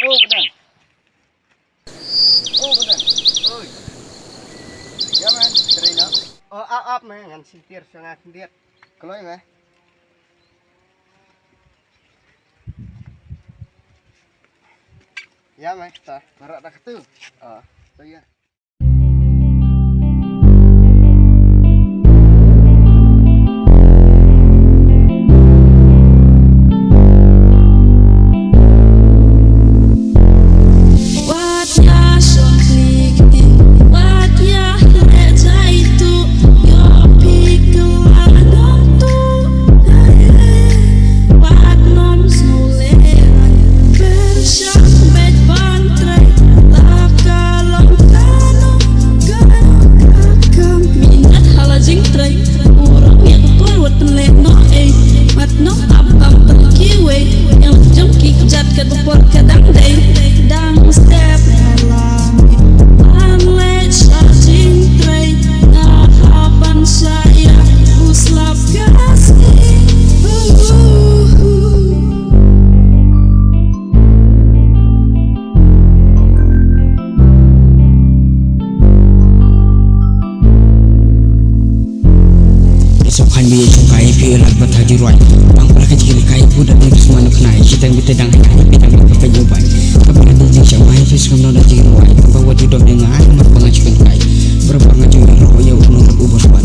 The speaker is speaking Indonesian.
Oh benar. Oh benar. Oi. Ya man, terina. Oh up man, ngan sintir sangat sintir. Kalau ya. Ya man, ta, marak dah tu. Tu ya. Sokan biye sokai piye lag bathaji roi bang pala ka jigil kai buda de semua nak nai citang bite dang hai bidang ka jobai kabila de jing samai fis kam na jigil roi bawa ti dom dengan mat pangajkan kai berbang ajung ro ya uno ubur ban